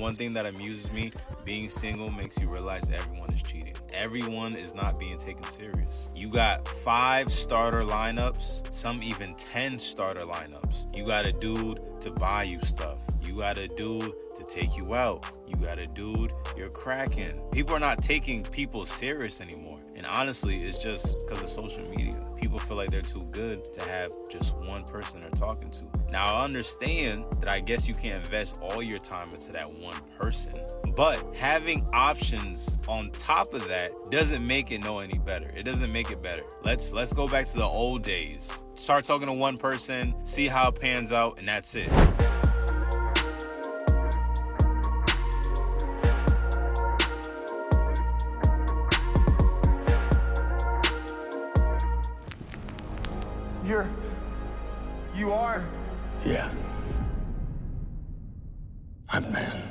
one thing that amuses me, being single makes you realize everyone is cheating. Everyone is not being taken serious. You got 5 starter lineups, some even 10 starter lineups. You got a dude to buy you stuff. You got a dude to take you out. You got a dude you're cracking. People are not taking people serious anymore. And honestly, it's just because of social media. People feel like they're too good to have just one person they're talking to. Now, I understand that I guess you can't invest all your time into that one person, but having options on top of that doesn't make it no any better. It doesn't make it better. Let's go back to the old days. Start talking to one person, see how it pans out, and that's it. You are? Yeah. I'm man.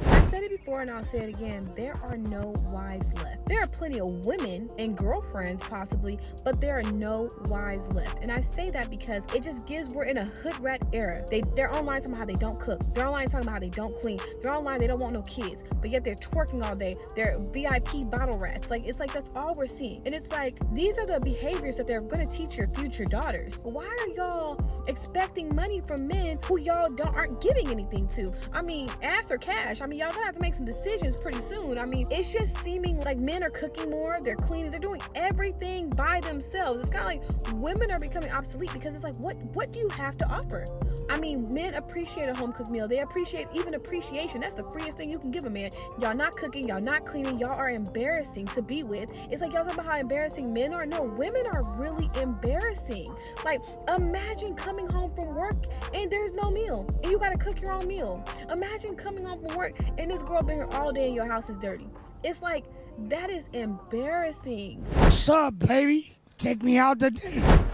I said it before and I'll say it again. There are no wives left. There are plenty of women and girlfriends possibly, but there are no wives left. And I say that because it just gives, we're in a hood rat era. They're online talking about how they don't cook. They're online talking about how they don't clean. They're online, they don't want no kids, but yet they're twerking all day. They're VIP bottle rats. It's like that's all we're seeing. And it's like, these are the behaviors that they're gonna teach your future daughters. Why are y'all expecting money from men who y'all aren't giving anything to? I mean, ass or cash. I mean, y'all gonna have to make some decisions pretty soon. I mean, it's just seeming like men are cooking more, they're cleaning, they're doing everything by themselves. It's kind of like women are becoming obsolete because it's like, what do you have to offer? I mean, men appreciate a home cooked meal. They appreciate even appreciation. That's the freest thing you can give a man. Y'all not cooking, y'all not cleaning, y'all are embarrassing to be with. It's like y'all talking about how embarrassing men are. No, women are really embarrassing. Like, imagine coming home from work and there's no meal and you gotta cook your own meal. Imagine coming home from work and this girl been here all day and your house is dirty. It's like, that is embarrassing. What's up, baby? Take me out to dinner.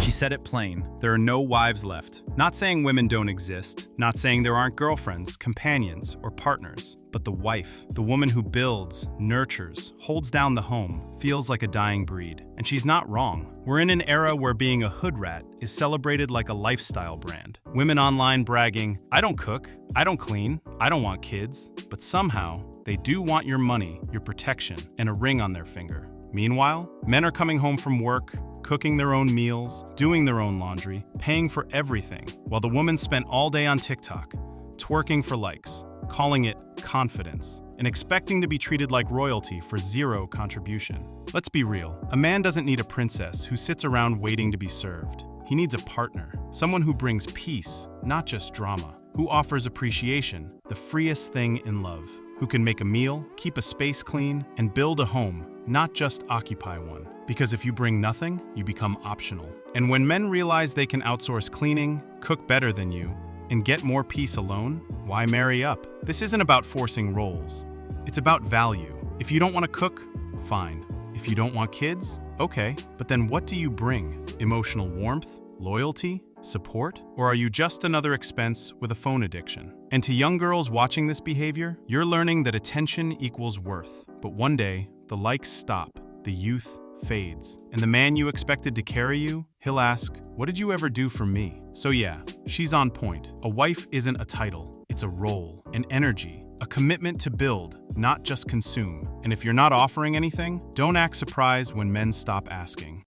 She said it plain. There are no wives left. Not saying women don't exist, not saying there aren't girlfriends, companions, or partners, but the wife, the woman who builds, nurtures, holds down the home, feels like a dying breed. And she's not wrong. We're in an era where being a hood rat is celebrated like a lifestyle brand. Women online bragging, I don't cook, I don't clean, I don't want kids, but somehow they do want your money, your protection, and a ring on their finger. Meanwhile, men are coming home from work, cooking their own meals, doing their own laundry, paying for everything, while the woman spent all day on TikTok, twerking for likes, calling it confidence, and expecting to be treated like royalty for zero contribution. Let's be real, a man doesn't need a princess who sits around waiting to be served. He needs a partner, someone who brings peace, not just drama, who offers appreciation, the freest thing in love, who can make a meal, keep a space clean, and build a home, not just occupy one. Because if you bring nothing, you become optional. And when men realize they can outsource cleaning, cook better than you, and get more peace alone, why marry up? This isn't about forcing roles. It's about value. If you don't want to cook, fine. If you don't want kids, okay. But then what do you bring? Emotional warmth? Loyalty? Support? Or are you just another expense with a phone addiction? And to young girls watching this behavior, you're learning that attention equals worth. But one day, the likes stop, the youth fades, and the man you expected to carry you, he'll ask, what did you ever do for me? So yeah, she's on point. A wife isn't a title, it's a role, an energy, a commitment to build, not just consume. And if you're not offering anything, don't act surprised when men stop asking.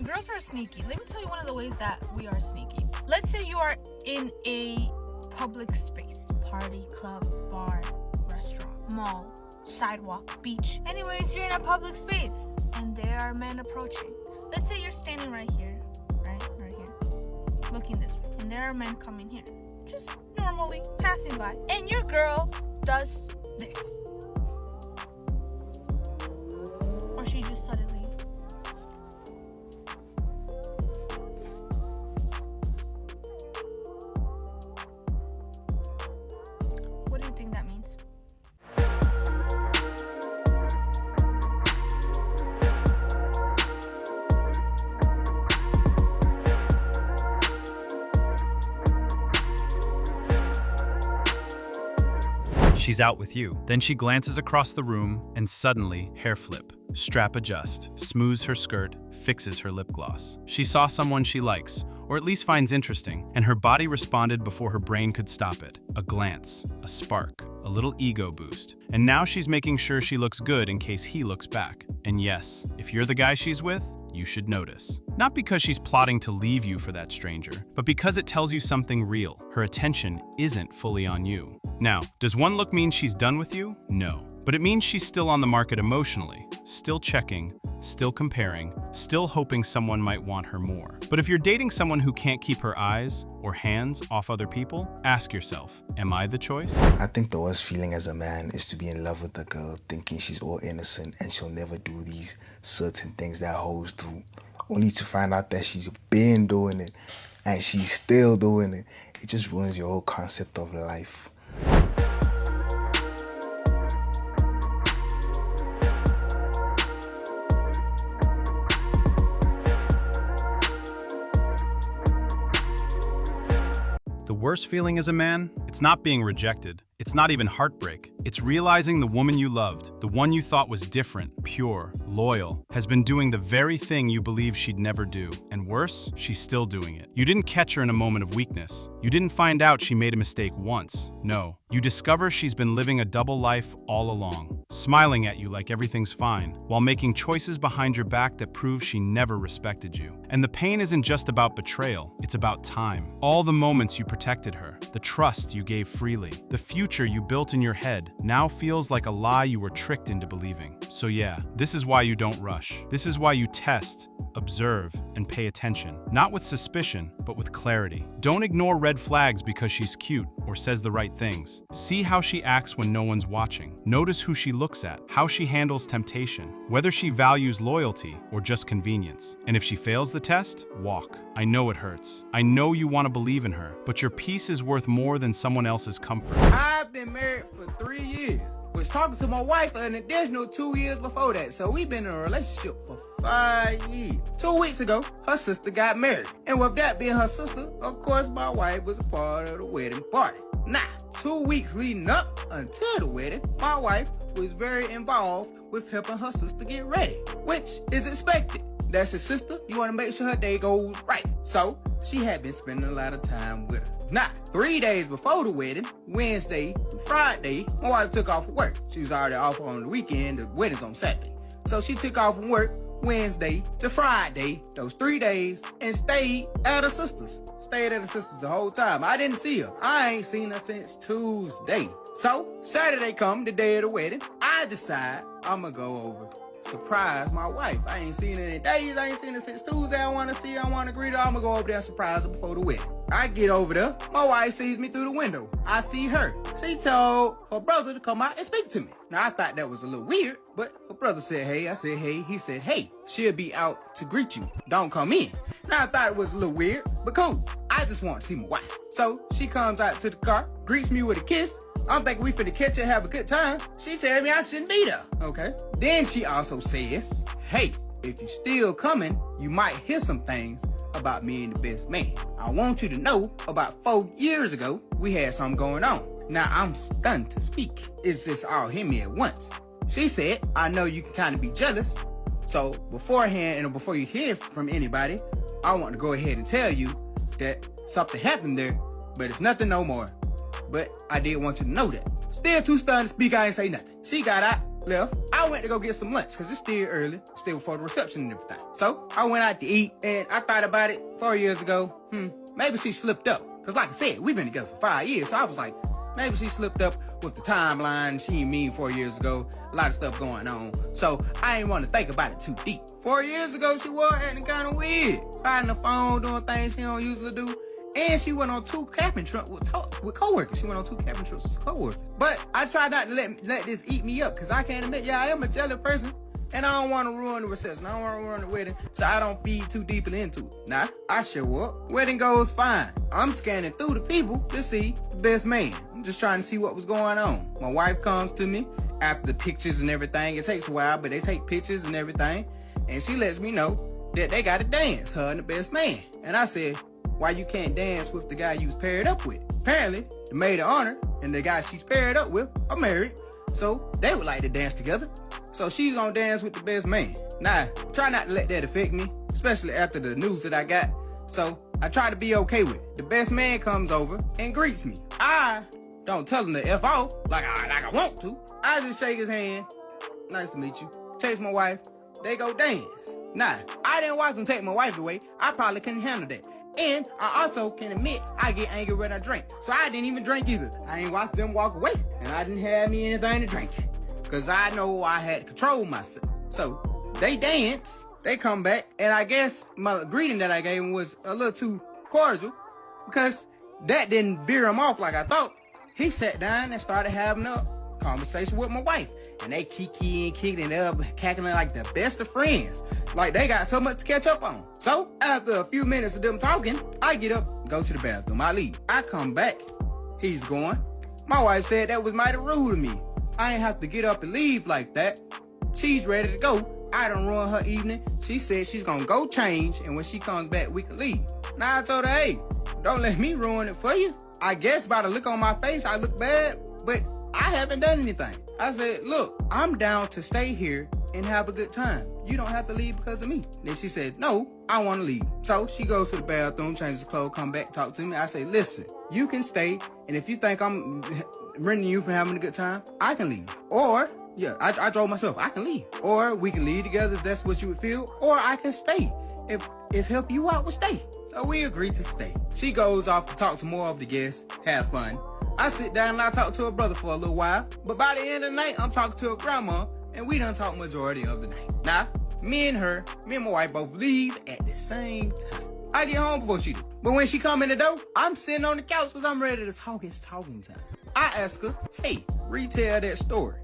Girls are sneaky. Let me tell you one of the ways that we are sneaky. Let's say you are in a public space, party, club, bar, restaurant, mall, sidewalk, beach. Anyways, you're in a public space and there are men approaching. Let's say you're standing right here, right here, looking this way, and there are men coming here, just normally passing by, and your girl does this. Or she just suddenly what do you think that means? She's out with you. Then she glances across the room and suddenly, hair flip, strap adjust, smooths her skirt, fixes her lip gloss. She saw someone she likes, or at least finds interesting, and her body responded before her brain could stop it. A glance, a spark, a little ego boost. And now she's making sure she looks good in case he looks back. And yes, if you're the guy she's with, you should notice. Not because she's plotting to leave you for that stranger, but because it tells you something real. Her attention isn't fully on you. Now, does one look mean she's done with you? No. But it means she's still on the market emotionally, still checking, still comparing, still hoping someone might want her more. But if you're dating someone who can't keep her eyes or hands off other people, ask yourself, am I the choice? I think the worst feeling as a man is to be in love with a girl thinking she's all innocent and she'll never do these certain things that hoes do, only to find out that she's been doing it and she's still doing it. It just ruins your whole concept of life. The worst feeling as a man, it's not being rejected. It's not even heartbreak. It's realizing the woman you loved, the one you thought was different, pure, loyal, has been doing the very thing you believed she'd never do. And worse, she's still doing it. You didn't catch her in a moment of weakness. You didn't find out she made a mistake once. No. You discover she's been living a double life all along, smiling at you like everything's fine, while making choices behind your back that prove she never respected you. And the pain isn't just about betrayal, it's about time. All the moments you protected her, the trust you gave freely, the future you built in your head now feels like a lie you were tricked into believing. So yeah, this is why you don't rush. This is why you test, observe, and pay attention. Not with suspicion, but with clarity. Don't ignore red flags because she's cute or says the right things. See how she acts when no one's watching. Notice who she looks at, how she handles temptation, whether she values loyalty or just convenience. And if she fails the test, walk. I know it hurts. I know you want to believe in her, but your peace is worth more than someone else's comfort. I've been married for 3 years. Was talking to my wife an additional 2 years before that, so we've been in a relationship for 5 years. 2 weeks ago, her sister got married. And with that being her sister, of course my wife was a part of the wedding party. Now, 2 weeks leading up until the wedding, my wife was very involved with helping her sister get ready, which is expected. That's your sister, you want to make sure her day goes right. So, she had been spending a lot of time with her. Now, 3 days before the wedding, Wednesday and Friday, my wife took off from work. She was already off on the weekend, the wedding's on Saturday. So she took off from work Wednesday to Friday, those 3 days, and stayed at her sister's. Stayed at her sister's the whole time. I didn't see her. I ain't seen her since Tuesday. So, Saturday come, the day of the wedding, I decide I'ma go over. Surprise my wife. I ain't seen her in days. I ain't seen her since Tuesday. I want to see her. I want to greet her. I'm going to go over there and surprise her before the wedding. I get over there. My wife sees me through the window. I see her. She told her brother to come out and speak to me. Now, I thought that was a little weird, but her brother said, hey. I said, hey. He said, hey, she'll be out to greet you. Don't come in. Now, I thought it was a little weird, but cool. I just want to see my wife. So, she comes out to the car, greets me with a kiss. I'm thinking we finna catch her and have a good time. She tells me I shouldn't be there. Okay. Then she also says, hey, if you still coming, you might hear some things about me and the best man. I want you to know about 4 years ago, we had something going on. Now I'm stunned to speak. It's just all hit me at once. She said, I know you can kind of be jealous. So beforehand and before you hear from anybody, I want to go ahead and tell you that something happened there, but it's nothing no more. But I did want you to know that. Still too stunned to speak, I ain't say nothing. She got out, left. I went to go get some lunch, because it's still early, still before the reception and everything. So, I went out to eat, and I thought about it 4 years ago. Maybe she slipped up. Because like I said, we've been together for 5 years, so I was like, maybe she slipped up with the timeline. She didn't mean 4 years ago. A lot of stuff going on. So, I didn't want to think about it too deep. 4 years ago, she was acting kind of weird. Riding the phone, doing things she don't usually do. And she went on 2 camping trips with coworkers. She went on 2 camping trips with coworkers. But I try not to let this eat me up, because I can't admit, I am a jealous person. And I don't want to ruin the reception. I don't want to ruin the wedding, so I don't feed too deeply into it. Now, I show up. Wedding goes fine. I'm scanning through the people to see the best man. I'm just trying to see what was going on. My wife comes to me after the pictures and everything. It takes a while, but they take pictures and everything. And she lets me know that they got to dance, her and the best man. And I said, why you can't dance with the guy you was paired up with? Apparently, the maid of honor and the guy she's paired up with are married, so they would like to dance together. So she's gonna dance with the best man. Now, try not to let that affect me, especially after the news that I got. So I try to be okay with it. The best man comes over and greets me. I don't tell him to F off like I want to. I just shake his hand. Nice to meet you. Text my wife. They go dance. Nah, I didn't watch them take my wife away. I probably couldn't handle that. And I also can admit I get angry when I drink. So I didn't even drink either. I ain't watched them walk away. And I didn't have me anything to drink. Because I know I had to control myself. So they dance. They come back. And I guess my greeting that I gave them was a little too cordial. Because that didn't veer him off like I thought. He sat down and started having a conversation with my wife. And they kicking and up, cackling like the best of friends. Like they got so much to catch up on. So, after a few minutes of them talking, I get up, go to the bathroom, I leave. I come back, he's going. My wife said that was mighty rude of me. I ain't have to get up and leave like that. She's ready to go. I done ruined her evening. She said she's gonna go change, and when she comes back, we can leave. Now I told her, hey, don't let me ruin it for you. I guess by the look on my face, I look bad, but I haven't done anything. I said, look, I'm down to stay here and have a good time. You don't have to leave because of me. Then she said, no, I want to leave. So she goes to the bathroom, changes clothes, come back, talk to me. I say, listen, you can stay. And if you think I'm rendering you for having a good time, I can leave. Or, yeah, I drove myself. I can leave. Or we can leave together if that's what you would feel. Or I can stay. If help you out, we'll stay. So we agreed to stay. She goes off to talk to more of the guests, have fun. I sit down and I talk to her brother for a little while. But by the end of the night, I'm talking to her grandma, and we done talk majority of the night. Now, me and my wife both leave at the same time. I get home before she do. But when she come in the door, I'm sitting on the couch because I'm ready to talk. It's talking time. I ask her, hey, retell that story.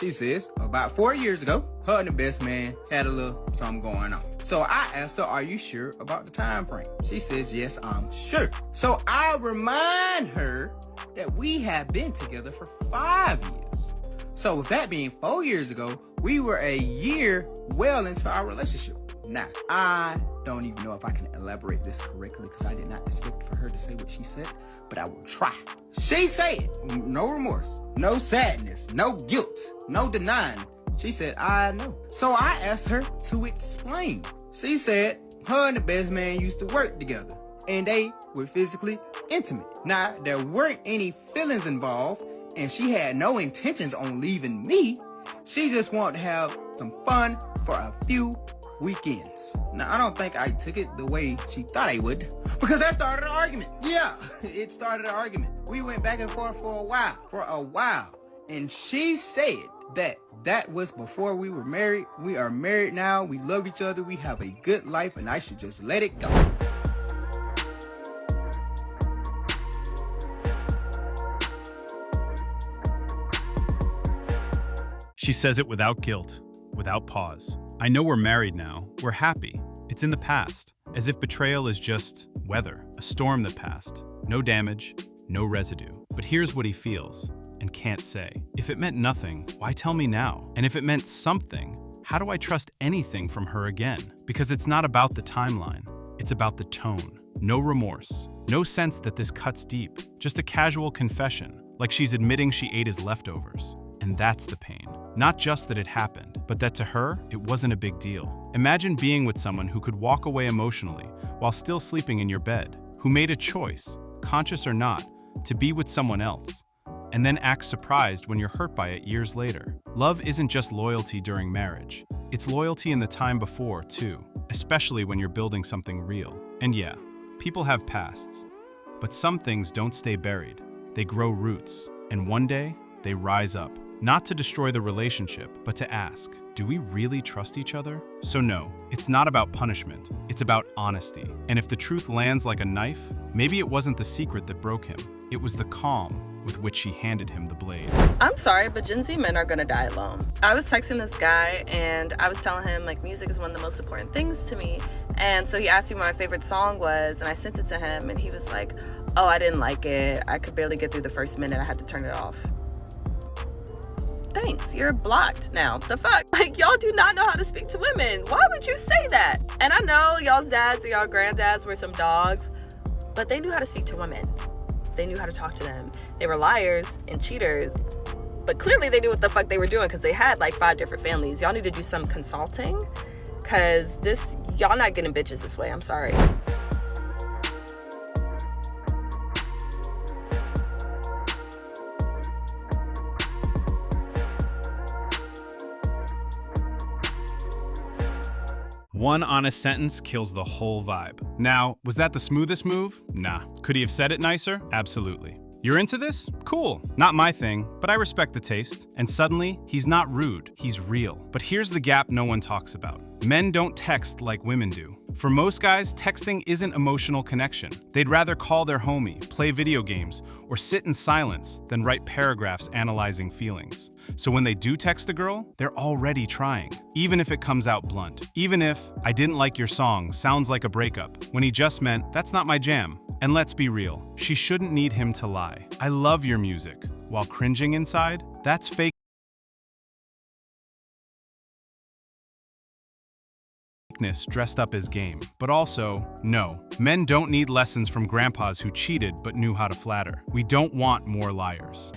She says, about 4 years ago, her and the best man had a little something going on. So I asked her, are you sure about the time frame? She says, yes, I'm sure. So I remind her that we have been together for 5 years. So with that being 4 years ago, we were a year well into our relationship. Now, I don't even know if I can elaborate this correctly because I did not expect for her to say what she said, but I will try. She said, no remorse, no sadness, no guilt, no denying. She said, I know. So I asked her to explain. She said her and the best man used to work together and they were physically intimate. Now, there weren't any feelings involved and she had no intentions on leaving me. She just wanted to have some fun for a few weekends. Now, I don't think I took it the way she thought I would because that started an argument. Yeah, it started an argument. We went back and forth for a while. And she said that was before we were married. We are married now. We love each other. We have a good life and I should just let it go. She says it without guilt, without pause. I know we're married now. We're happy. It's in the past. As if betrayal is just weather, a storm that passed. No damage, no residue. But here's what he feels and can't say. If it meant nothing, why tell me now? And if it meant something, how do I trust anything from her again? Because it's not about the timeline. It's about the tone. No remorse. No sense that this cuts deep. Just a casual confession, like she's admitting she ate his leftovers. And that's the pain. Not just that it happened, but that to her, it wasn't a big deal. Imagine being with someone who could walk away emotionally while still sleeping in your bed, who made a choice, conscious or not, to be with someone else, and then act surprised when you're hurt by it years later. Love isn't just loyalty during marriage. It's loyalty in the time before, too, especially when you're building something real. And yeah, people have pasts, but some things don't stay buried. They grow roots, and one day, they rise up. Not to destroy the relationship, but to ask, do we really trust each other? So no, it's not about punishment. It's about honesty. And if the truth lands like a knife, maybe it wasn't the secret that broke him. It was the calm with which she handed him the blade. I'm sorry, but Gen Z men are gonna die alone. I was texting this guy and I was telling him like music is one of the most important things to me. And so he asked me what my favorite song was and I sent it to him and he was like, oh, I didn't like it. I could barely get through the first minute. I had to turn it off. Thanks, you're blocked now. The fuck? Like, y'all do not know how to speak to women. Why would you say that? And I know y'all's dads and y'all granddads were some dogs, but they knew how to speak to women. They knew how to talk to them. They were liars and cheaters, but clearly they knew what the fuck they were doing because they had like 5 different families. Y'all need to do some consulting because y'all not getting bitches this way. I'm sorry. One honest sentence kills the whole vibe. Now, was that the smoothest move? Nah. Could he have said it nicer? Absolutely. You're into this? Cool. Not my thing, but I respect the taste. And suddenly, he's not rude, he's real. But here's the gap no one talks about. Men don't text like women do. For most guys, texting isn't emotional connection. They'd rather call their homie, play video games, or sit in silence than write paragraphs analyzing feelings. So when they do text a girl, they're already trying, even if it comes out blunt. Even if, "I didn't like your song, sounds like a breakup," when he just meant, "That's not my jam." And let's be real, she shouldn't need him to lie. "I love your music," while cringing inside, that's fake dressed up as game. But also, no, men don't need lessons from grandpas who cheated but knew how to flatter. We don't want more liars.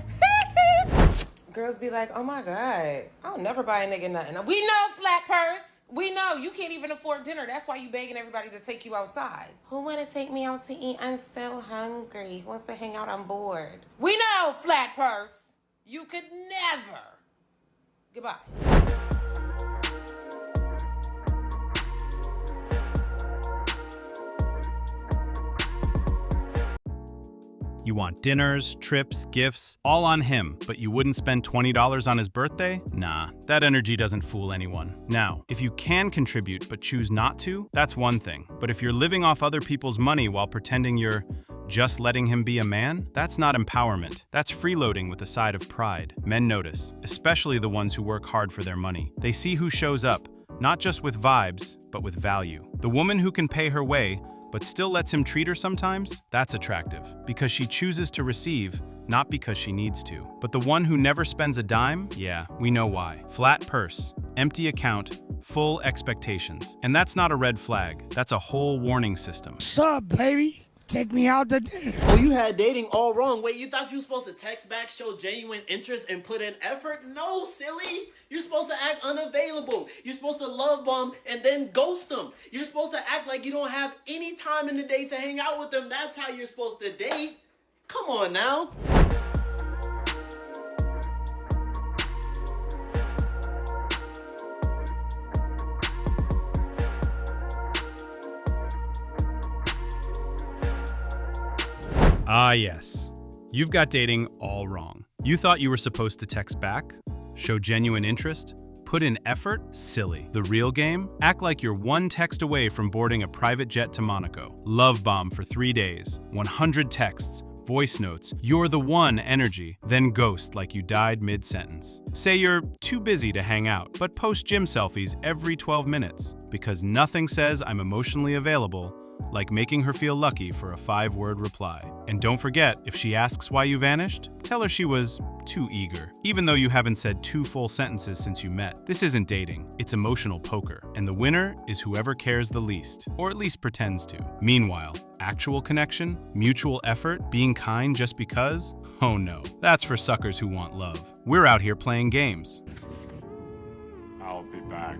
Girls be like, "Oh my God, I'll never buy a nigga nothing." We know, flat purse. We know you can't even afford dinner. That's why you begging everybody to take you outside. Who want to take me out to eat? I'm so hungry. Who wants to hang out? I'm bored. We know, flat purse. You could never. Goodbye. You want dinners, trips, gifts, all on him, but you wouldn't spend $20 on his birthday? Nah, that energy doesn't fool anyone. Now, if you can contribute but choose not to, that's one thing. But if you're living off other people's money while pretending you're just letting him be a man, that's not empowerment. That's freeloading with a side of pride. Men notice, especially the ones who work hard for their money. They see who shows up, not just with vibes, but with value. The woman who can pay her way, but still lets him treat her sometimes, that's attractive, because she chooses to receive, not because she needs to. But the one who never spends a dime, yeah, we know why. Flat purse, empty account, full expectations. And that's not a red flag, that's a whole warning system. What's up, baby? Take me out to dinner. Oh, you had dating all wrong. Wait, you thought you were supposed to text back, show genuine interest, and put in effort? No, silly. You're supposed to act unavailable. You're supposed to love bomb and then ghost them. You're supposed to act like you don't have any time in the day to hang out with them. That's how you're supposed to date. Come on now. Ah, yes. You've got dating all wrong. You thought you were supposed to text back, show genuine interest, put in effort? Silly. The real game? Act like you're one text away from boarding a private jet to Monaco. Love bomb for 3 days, 100 texts, voice notes, "you're the one" energy, then ghost like you died mid-sentence. Say you're too busy to hang out, but post gym selfies every 12 minutes, because nothing says "I'm emotionally available" like making her feel lucky for a 5-word reply. And don't forget, if she asks why you vanished, tell her she was too eager, even though you haven't said 2 full sentences since you met. This isn't dating, it's emotional poker, and the winner is whoever cares the least, or at least pretends to. Meanwhile, actual connection, mutual effort, being kind just because? Oh no, that's for suckers who want love. We're out here playing games. I'll be back.